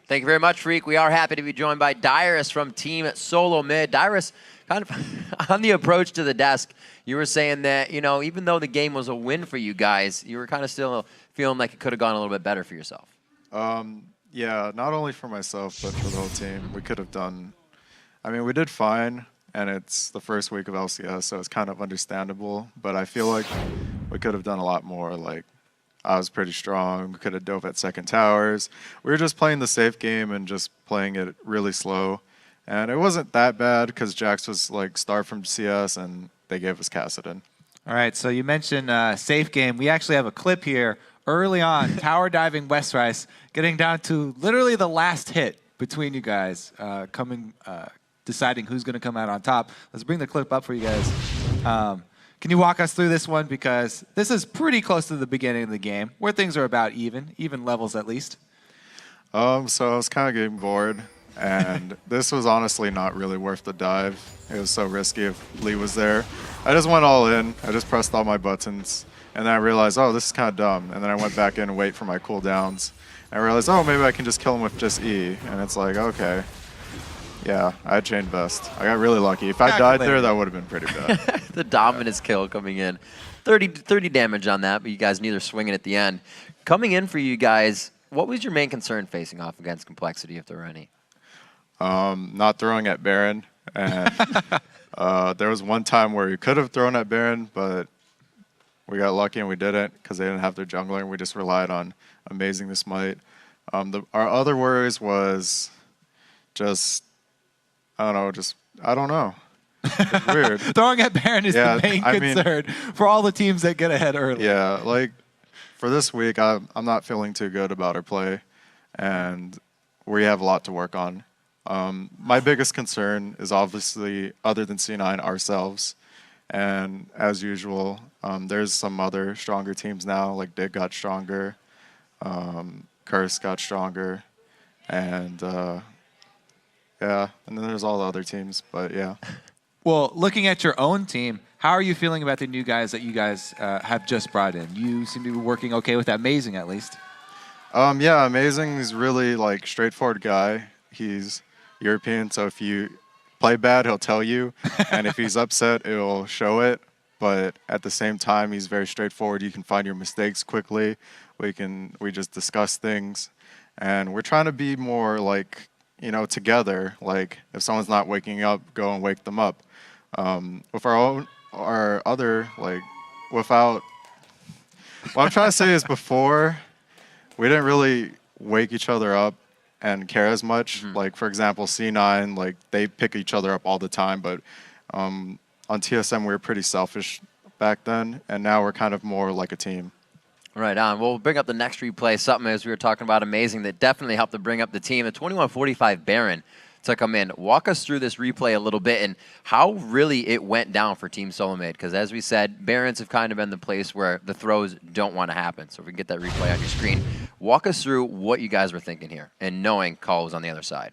Thank you very much, Freak. We are happy to be joined by Dyrus from Team SoloMid. Dyrus, kind of on the approach to the desk, you were saying that, you know, even though the game was a win for you guys, you were kind of still feeling like it could have gone a little bit better for yourself. Yeah, not only for myself, but for the whole team. We could have done, I mean, we did fine, and it's the first week of LCS, so it's kind of understandable, but I feel like we could have done a lot more. Like, I was pretty strong. We could have dove at second towers. We were just playing the safe game and just playing it really slow. And it wasn't that bad because Jax was like starved from CS and they gave us Kassadin. All right, so you mentioned safe game. We actually have a clip here early on, tower diving West Rice, getting down to literally the last hit between you guys, deciding who's going to come out on top. Let's bring the clip up for you guys. Can you walk us through this one? Because this is pretty close to the beginning of the game, where things are about even levels at least. So I was kind of getting bored, and this was honestly not really worth the dive. It was so risky if Lee was there. I just went all in. I just pressed all my buttons, and then I realized, oh, this is kind of dumb. And then I went back in and wait for my cooldowns. I realized, oh, maybe I can just kill him with just E. And it's like, okay. Yeah, I chained best. I got really lucky. If I died there, that would have been pretty bad. The dominance kill coming in. 30 damage on that, but you guys neither swinging at the end. Coming in for you guys, what was your main concern facing off against compLexity, if there were any? Not throwing at Baron. And there was one time where you could have thrown at Baron, but we got lucky and we didn't because they didn't have their jungler, and we just relied on amazing the smite. Our other worries was just, I don't know. It's weird. Throwing at Baron is the main concern for all the teams that get ahead early. Yeah, like for this week, I'm not feeling too good about our play, and we have a lot to work on. My biggest concern is obviously, other than C9, ourselves. And as usual, there's some other stronger teams now, like Dig got stronger, Curse got stronger, and yeah, and then there's all the other teams, but yeah. Well, looking at your own team, how are you feeling about the new guys that you guys have just brought in? You seem to be working okay with Amazing, at least. Yeah, Amazing is really like straightforward guy. He's European, so if you play bad, he'll tell you, and if he's upset, it'll show it. But at the same time, he's very straightforward. You can find your mistakes quickly. We just discuss things, and we're trying to be more like, you know, together. Like if someone's not waking up, go and wake them up. With our other, like, without, what I'm trying to say is before, we didn't really wake each other up and care as much. Like, for example, C9, like, they pick each other up all the time, but on TSM, we were pretty selfish back then, and now we're kind of more like a team. Right on. We'll bring up the next replay, something as we were talking about Amazing that definitely helped to bring up the team. The 2145 Baron to come in. Walk us through this replay a little bit and how really it went down for Team SoloMid, because as we said, Barons have kind of been the place where the throws don't want to happen. So if we can get that replay on your screen, walk us through what you guys were thinking here and knowing Call was on the other side.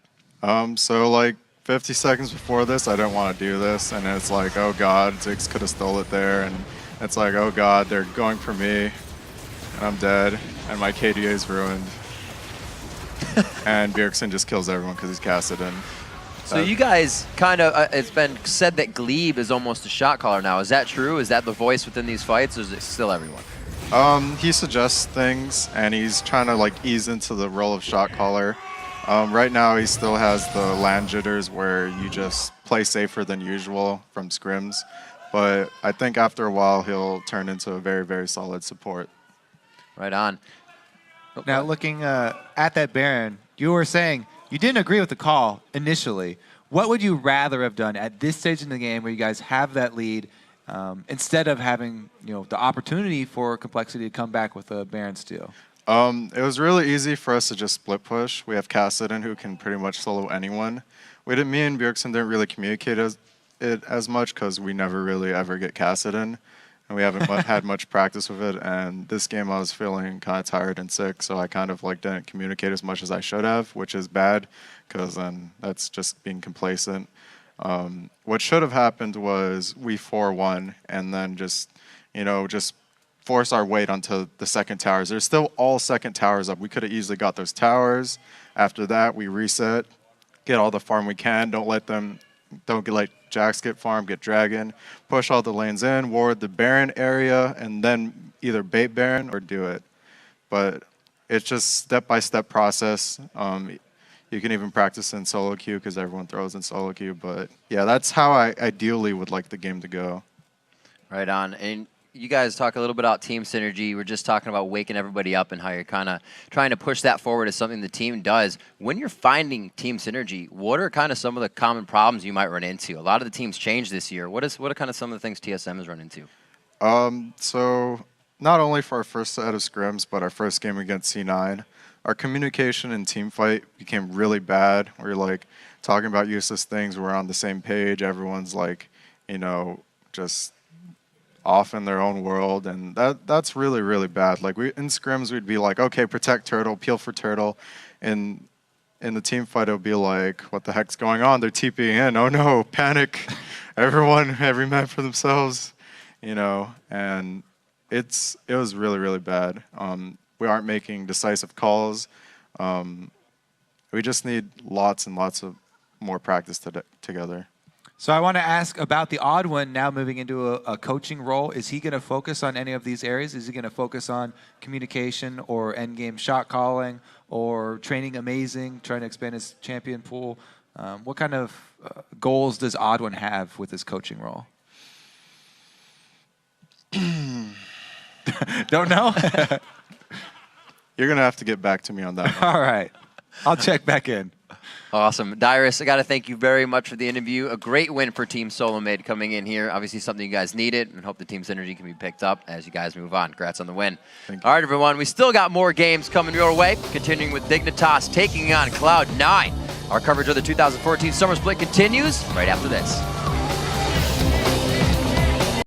So like 50 seconds before this, I didn't want to do this, and it's like, oh god, Ziggs could have stole it there, and it's like, oh god, they're going for me, and I'm dead, and my KDA is ruined. And Bjergsen just kills everyone because he's Kassadin. So you guys kind of, it's been said that Glebe is almost a shot caller now. Is that true? Is that the voice within these fights, or is it still everyone? He suggests things, and he's trying to like ease into the role of shot caller. Right now, he still has the land jitters where you just play safer than usual from scrims. But I think after a while, he'll turn into a very, very solid support. Right on. Now, looking at that Baron, you were saying you didn't agree with the call initially. What would you rather have done at this stage in the game where you guys have that lead instead of having, you know, the opportunity for compLexity to come back with a Baron steal? It was really easy for us to just split push. We have Kassadin who can pretty much solo anyone. Me and Bjergsen didn't really communicate it as much because we never really ever get Kassadin. And we haven't had much practice with it, and this game I was feeling kind of tired and sick, so I kind of like didn't communicate as much as I should have, which is bad, because then that's just being complacent. What should have happened was we 4-1, and then just, you know, just force our weight onto the second towers. There's still all second towers up. We could have easily got those towers. After that, we reset, get all the farm we can. Don't let Jax get farm, get Dragon. Push all the lanes in, ward the Baron area, and then either bait Baron or do it. But it's just step-by-step process. You can even practice in solo queue because everyone throws in solo queue. But yeah, that's how I ideally would like the game to go. Right on. And you guys talk a little bit about team synergy. We're just talking about waking everybody up and how you're kind of trying to push that forward as something the team does. When you're finding team synergy, what are kind of some of the common problems you might run into? A lot of the teams changed this year. What are kind of some of the things TSM has run into? So not only for our first set of scrims, but our first game against C9, our communication and team fight became really bad. We were like talking about useless things. We're on the same page. Everyone's like, just off in their own world, and that's really, really bad. Like in scrims, we'd be like, okay, protect turtle, peel for turtle. In the team fight, it would be like, what the heck's going on? They're TPing in. Oh no, panic. Every man for themselves, and it was really, really bad. We aren't making decisive calls. We just need lots and lots of more practice together. So I want to ask about the odd one now moving into a coaching role. Is he going to focus on any of these areas? Is he going to focus on communication or endgame shot calling or training amazing, trying to expand his champion pool? What kind of goals does Odd One have with his coaching role? Don't know? You're going to have to get back to me on that one. All right. I'll check back in. Awesome. Dyrus, I got to thank you very much for the interview. A great win for Team SoloMid coming in here. Obviously something you guys needed, and hope the team synergy can be picked up as you guys move on. Congrats on the win. All right, everyone. We still got more games coming your way. Continuing with Dignitas taking on Cloud9. Our coverage of the 2014 Summer Split continues right after this.